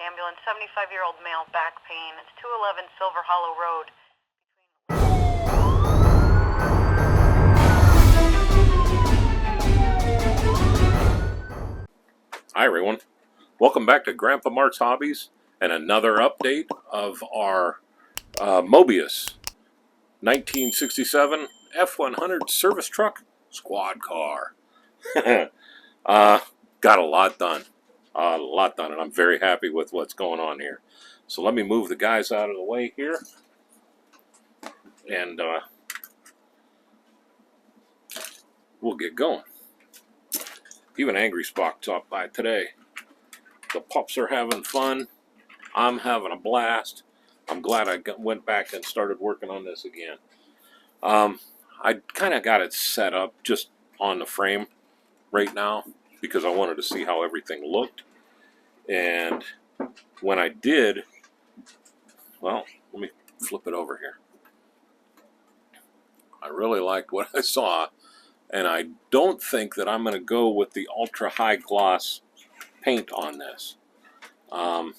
ambulance, 75-year-old male, back pain. It's 211 Silver Hollow Road. Hi everyone, welcome back to Grandpa Mart's Hobbies and another update of our Mobius 1967 F-100 service truck squad car. Got a lot done, and I'm very happy with what's going on here. So let me move the guys out of the way here, and we'll get going. Even Angry Spock stopped by today. The pups are having fun. I'm having a blast. I'm glad I went back and started working on this again. I kind of got it set up just on the frame right now because I wanted to see how everything looked. And when I did, well, let me flip it over here. I really liked what I saw, and I don't think that I'm going to go with the ultra high gloss paint on this. I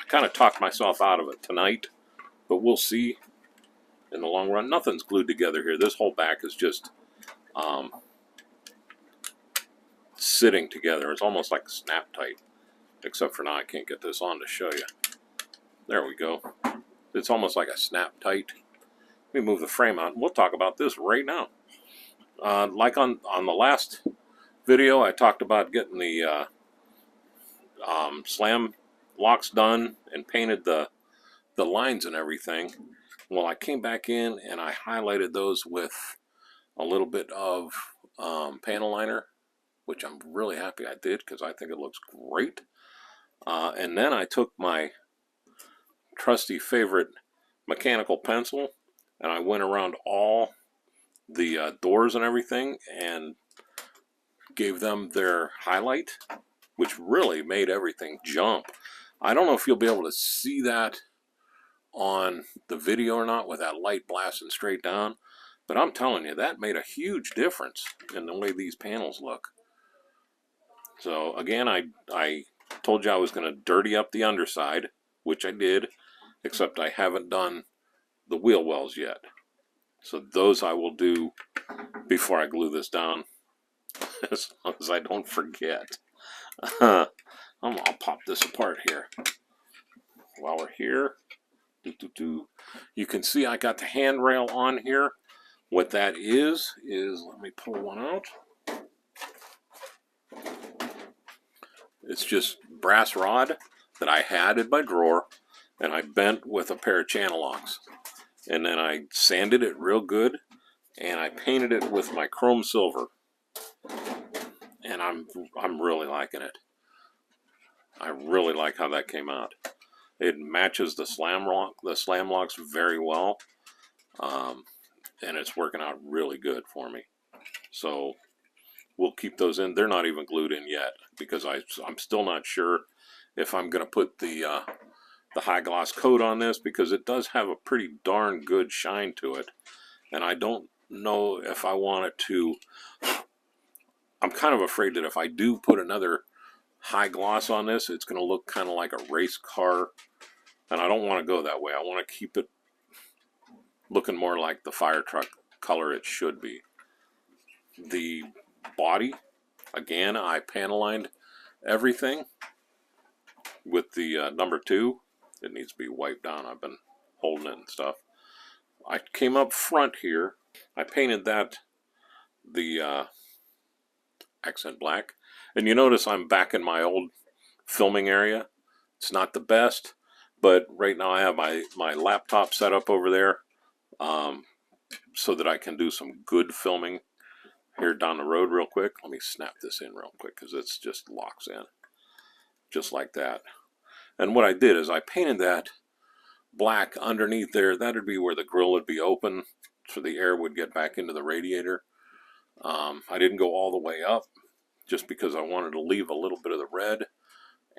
kind of talked myself out of it tonight, but we'll see in the long run. Nothing's glued together here. This whole back is just sitting together. It's almost like snap tight, except for now I can't get this on to show you. There we go. It's almost like a snap tight. Let me move the frame out and we'll talk about this right now. Like on the last video, I talked about getting the slam locks done and painted the lines and everything. Well, I came back in and I highlighted those with a little bit of panel liner, which I'm really happy I did because I think it looks great. And then I took my trusty favorite mechanical pencil and I went around all the doors and everything and gave them their highlight, which really made everything jump. I don't know if you'll be able to see that on the video or not with that light blasting straight down, but I'm telling you, that made a huge difference in the way these panels look. So again, I told you I was going to dirty up the underside, which I did, except I haven't done the wheel wells yet. So those I will do before I glue this down, as long as I don't forget. I'll pop this apart here. While we're here, you can see I got the handrail on here. What that is, let me pull one out. It's just brass rod that I had in my drawer, and I bent with a pair of channel locks. And then I sanded it real good, and I painted it with my chrome silver. And I'm really liking it. I really like how that came out. It matches the slam locks very well, and it's working out really good for me. So we'll keep those in. They're not even glued in yet because I'm still not sure if I'm going to put the high gloss coat on this, because it does have a pretty darn good shine to it, and I don't know if I want it to. I'm kind of afraid that if I do put another high gloss on this, it's going to look kind of like a race car, and I don't want to go that way. I want to keep it looking more like the fire truck color it should be. The body, again, I panel lined everything with the number 2. It needs to be wiped down. I've been holding it and stuff. I came up front here. I painted that the accent black. And you notice I'm back in my old filming area. It's not the best, but right now I have my laptop set up over there so that I can do some good filming here down the road real quick. Let me snap this in real quick because it's just locks in. Just like that. And what I did is I painted that black underneath there. That would be where the grill would be open so the air would get back into the radiator. I didn't go all the way up just because I wanted to leave a little bit of the red,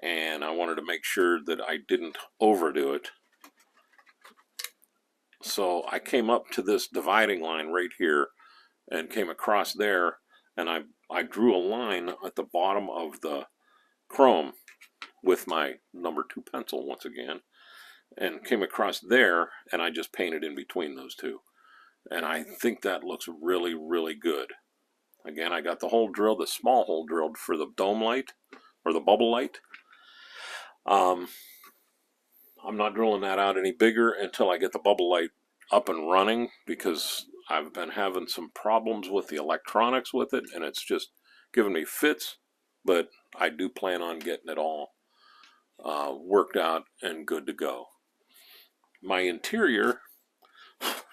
and I wanted to make sure that I didn't overdo it. So I came up to this dividing line right here and came across there, and I drew a line at the bottom of the chrome with my number 2 pencil once again, and came across there, and I just painted in between those two. And I think that looks really, really good. Again, I got the hole drilled, the small hole drilled for the dome light, or the bubble light. I'm not drilling that out any bigger until I get the bubble light up and running, because I've been having some problems with the electronics with it, and it's just giving me fits. But I do plan on getting it all worked out and good to go. My interior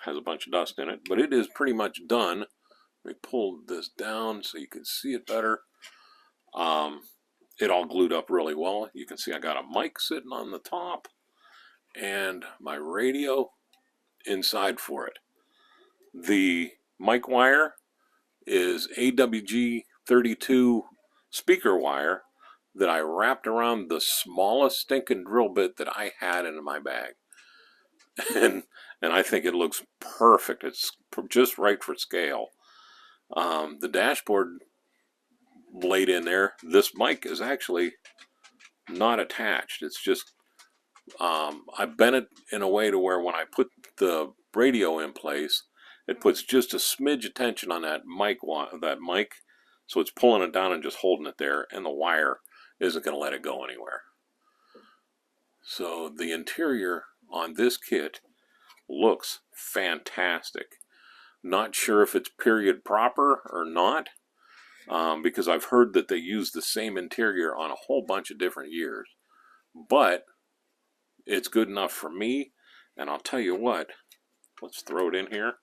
has a bunch of dust in it, but it is pretty much done. Let me pull this down so you can see it better. It all glued up really well. You can see I got a mic sitting on the top and my radio inside for it. The mic wire is AWG 32 speaker wire that I wrapped around the smallest stinking drill bit that I had in my bag. And I think it looks perfect. It's just right for scale. The dashboard laid in there. This mic is actually not attached. It's just I bent it in a way to where when I put the radio in place, it puts just a smidge of tension on that mic, so it's pulling it down and just holding it there, and the wire isn't going to let it go anywhere. So the interior on this kit looks fantastic. Not sure if it's period proper or not, because I've heard that they use the same interior on a whole bunch of different years. But it's good enough for me, and I'll tell you what, let's throw it in here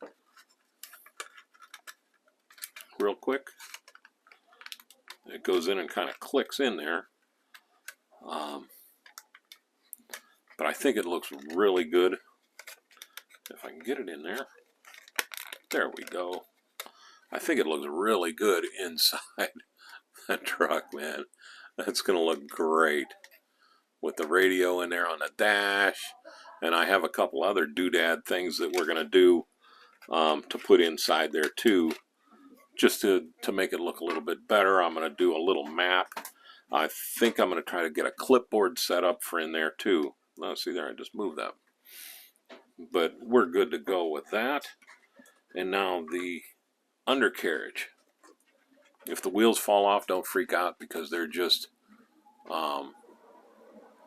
real quick. It goes in and kind of clicks in there. But I think it looks really good. If I can get it in there. There we go. I think it looks really good inside the truck, man. That's going to look great with the radio in there on the dash. And I have a couple other doodad things that we're going to do to put inside there too, just to make it look a little bit better. I'm going to do a little map. I think I'm going to try to get a clipboard set up for in there too. Now, see there, I just moved that. But we're good to go with that. And now the undercarriage. If the wheels fall off, don't freak out, because they're just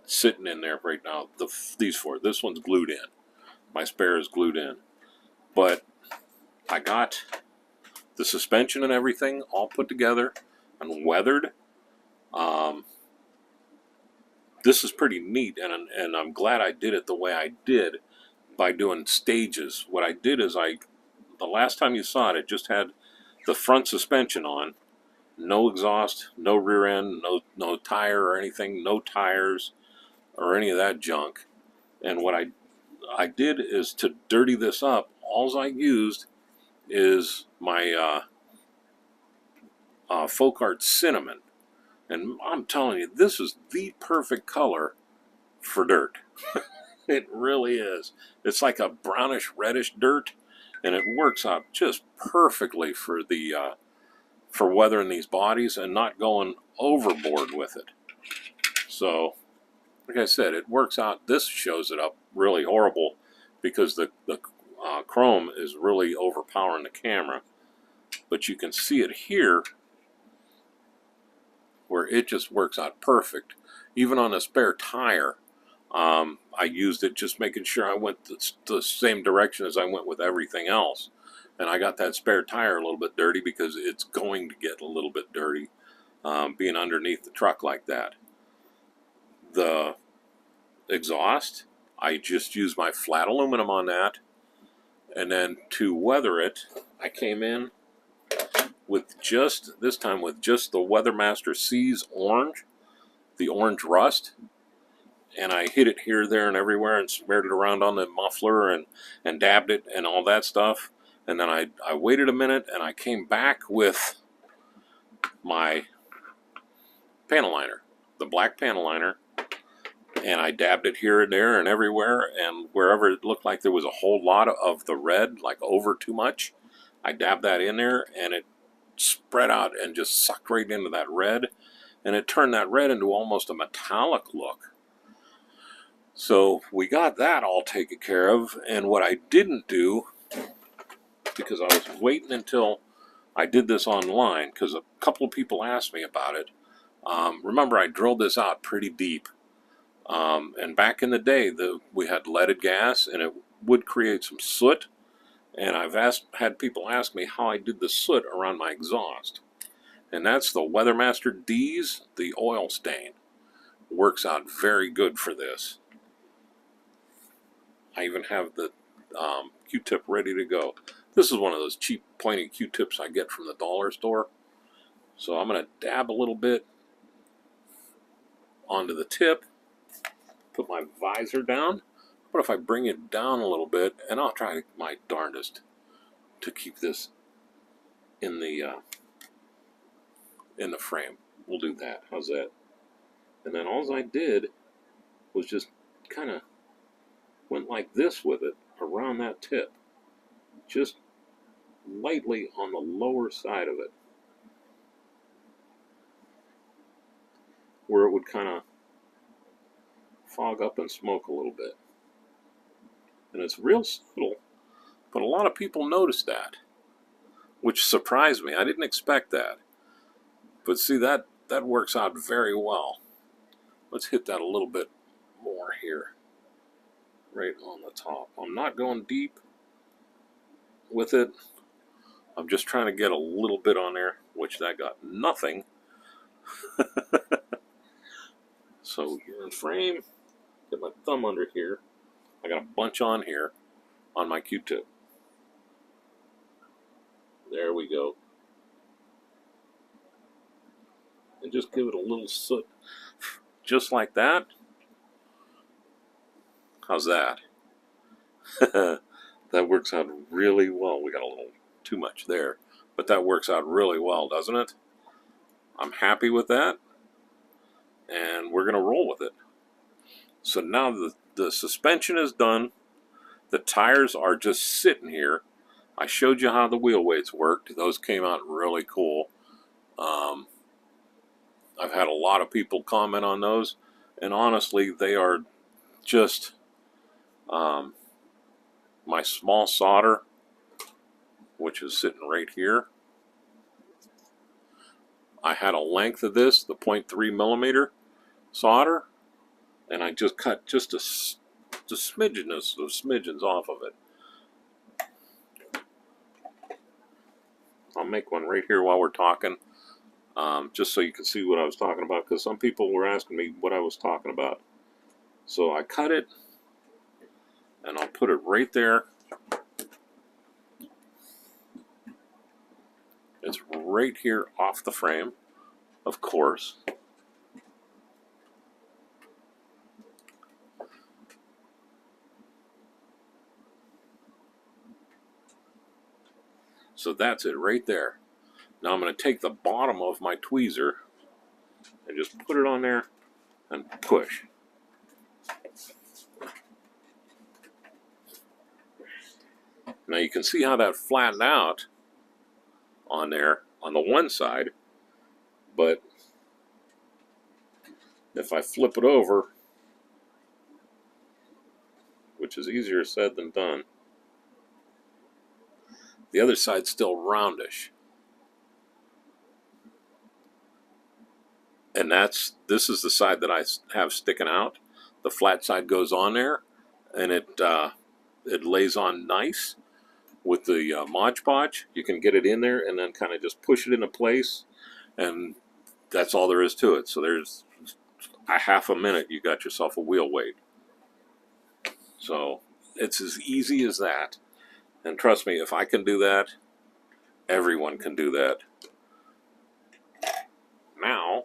sitting in there right now. These four. This one's glued in. My spare is glued in. But I got the suspension and everything all put together and weathered. This is pretty neat, and I'm glad I did it the way I did by doing stages. What I did is the last time you saw it, it just had the front suspension on, no exhaust, no rear end, no tire or anything, no tires or any of that junk. And what I did is, to dirty this up, all I used is my Folk Art Cinnamon. And I'm telling you, this is the perfect color for dirt. It really is. It's like a brownish reddish dirt, and it works out just perfectly for the for weathering these bodies and not going overboard with it. So, like I said, it works out. This shows it up really horrible because the chrome is really overpowering the camera. But you can see it here where it just works out perfect. Even on a spare tire, I used it just making sure I went the same direction as I went with everything else. And I got that spare tire a little bit dirty because it's going to get a little bit dirty being underneath the truck like that. The exhaust, I just used my flat aluminum on that. And then to weather it, I came in with this time with just the Weathermaster C's orange, the orange rust. And I hit it here, there, and everywhere and smeared it around on the muffler and dabbed it and all that stuff. And then I waited a minute, and I came back with my panel liner, the black panel liner, and I dabbed it here and there and everywhere, and wherever it looked like there was a whole lot of the red, like over too much, I dabbed that in there, and it spread out and just sucked right into that red. and it turned that red into almost a metallic look. So we got that all taken care of, and what I didn't do, because I was waiting until I did this online, because a couple of people asked me about it. Remember, I drilled this out pretty deep, and back in the day, we had leaded gas, and it would create some soot, and I've had people ask me how I did the soot around my exhaust, and that's the Weathermaster D's, the oil stain. Works out very good for this. I even have the Q-tip ready to go. This is one of those cheap pointy Q-tips I get from the dollar store. So I'm going to dab a little bit onto the tip, put my visor down. What if I bring it down a little bit, and I'll try my darndest to keep this in the frame. We'll do that. How's that? And then all I did was just kind of went like this with it around that tip, just lightly on the lower side of it, where it would kind of fog up and smoke a little bit. And it's real subtle, but a lot of people noticed that, which surprised me. I didn't expect that. But see, that works out very well. Let's hit that a little bit more here, right on the top. I'm not going deep with it. I'm just trying to get a little bit on there, which that got nothing. So you're in frame. Get my thumb under here. I got a bunch on here on my Q-tip. There we go. And just give it a little soot, just like that. How's that? That works out really well. We got a little too much there, but that works out really well, doesn't it? I'm happy with that, and we're going to roll with it. So now the suspension is done. The tires are just sitting here. I showed you how the wheel weights worked. Those came out really cool. I've had a lot of people comment on those, and honestly, they are just my small solder, which is sitting right here. I had a length of this, the 0.3 millimeter solder, and I just cut just a smidgens off of it. I'll make one right here while we're talking, just so you can see what I was talking about, because some people were asking me what I was talking about. So I cut it, and I'll put it right there. It's right here off the frame, of course. So that's it right there. Now I'm going to take the bottom of my tweezer and just put it on there and push. Now you can see how that flattened out on there on the one side, but if I flip it over, which is easier said than done, the other side's still roundish. And this is the side that I have sticking out. The flat side goes on there, and it lays on nice with the Mod Podge. You can get it in there and then kind of just push it into place, and that's all there is to it. So there's a half a minute, you got yourself a wheel weight. So it's as easy as that. And trust me, if I can do that, everyone can do that. Now,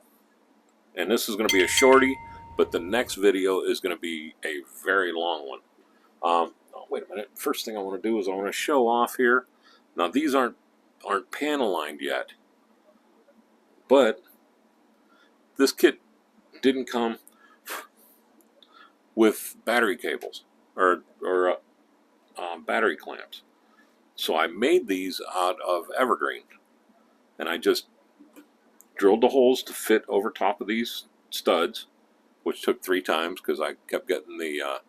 and this is going to be a shorty, but the next video is going to be a very long one. Oh, wait a minute. First thing I want to do is I want to show off here. Now these aren't panel lined yet, but this kit didn't come with battery cables or battery clamps. So I made these out of evergreen, and I just drilled the holes to fit over top of these studs, which took 3 times because I kept getting the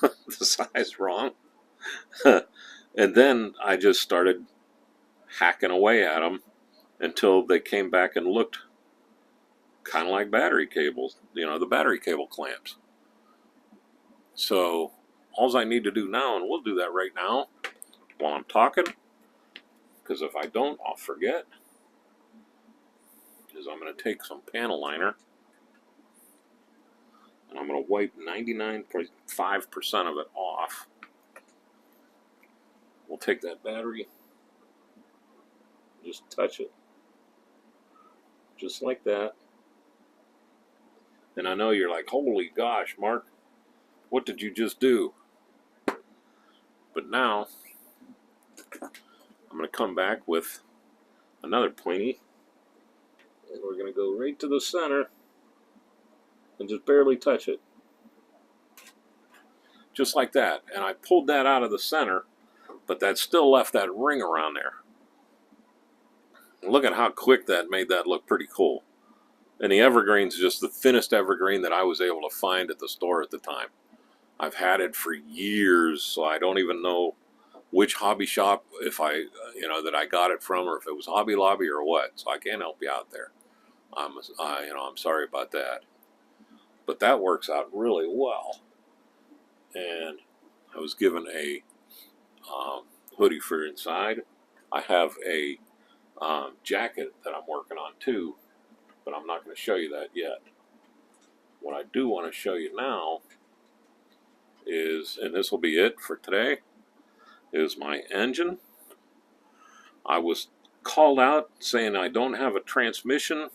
the size wrong. And then I just started hacking away at them until they came back and looked kind of like battery cables, you know, the battery cable clamps. So all I need to do now, and we'll do that right now while I'm talking, because if I don't, I'll forget, is I'm going to take some panel liner and I'm going to wipe 99.5% of it off. We'll take that battery, just touch it, just like that. And I know you're like, holy gosh, Mark, what did you just do? But now, I'm going to come back with another pointy, and we're going to go right to the center and just barely touch it. Just like that. And I pulled that out of the center, but that still left that ring around there. And look at how quick that made that look pretty cool. And the evergreen's just the thinnest evergreen that I was able to find at the store at the time. I've had it for years, so I don't even know which hobby shop, if I, that I got it from, or if it was Hobby Lobby or what. So I can't help you out there. I'm sorry about that. But that works out really well. And I was given a hoodie for inside. I have a jacket that I'm working on too, but I'm not going to show you that yet. What I do want to show you now is, and this will be it for today, is my engine. I was called out saying I don't have a transmission.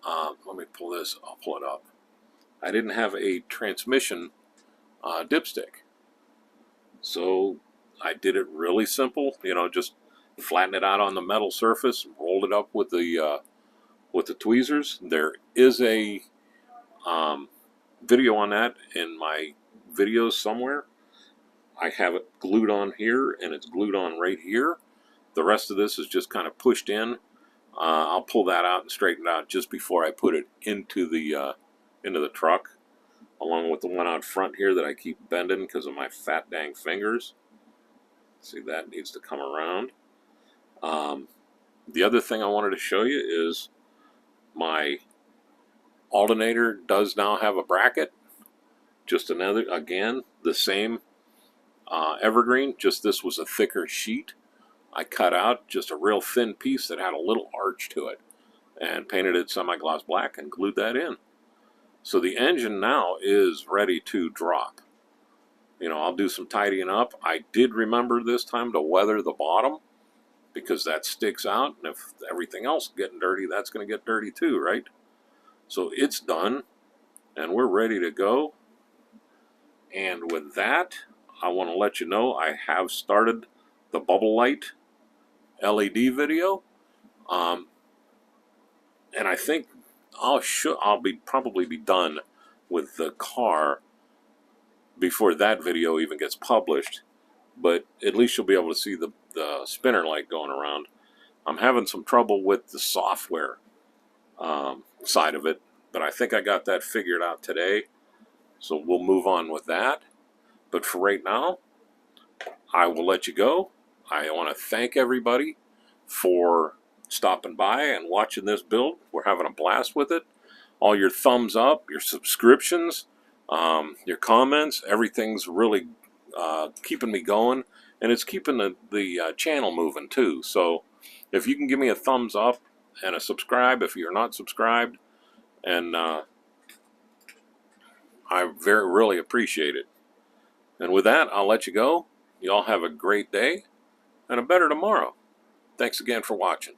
Let me pull this, I'll pull it up. I didn't have a transmission dipstick. So I did it really simple, just flatten it out on the metal surface, rolled it up with the tweezers. There is a video on that in my videos somewhere. I have it glued on here, and it's glued on right here. The rest of this is just kind of pushed in. I'll pull that out and straighten it out just before I put it into the truck, along with the one out front here that I keep bending because of my fat dang fingers. See, that needs to come around. The other thing I wanted to show you is my alternator does now have a bracket. Just another, again, the same evergreen, just this was a thicker sheet. I cut out just a real thin piece that had a little arch to it and painted it semi-gloss black and glued that in. So the engine now is ready to drop. I'll do some tidying up. I did remember this time to weather the bottom because that sticks out, and if everything else is getting dirty, that's going to get dirty too, right? So it's done, and we're ready to go. And with that, I want to let you know I have started the bubble light LED video, and I think I'll probably be done with the car before that video even gets published. But at least you'll be able to see the spinner light going around. I'm having some trouble with the software side of it, but I think I got that figured out today, so we'll move on with that. But for right now, I will let you go. I want to thank everybody for stopping by and watching this build. We're having a blast with it. All your thumbs up, your subscriptions, your comments, everything's really keeping me going, and it's keeping the channel moving too. So if you can give me a thumbs up and a subscribe if you're not subscribed, and I really appreciate it. And with that, I'll let you go. You all have a great day and a better tomorrow. Thanks again for watching.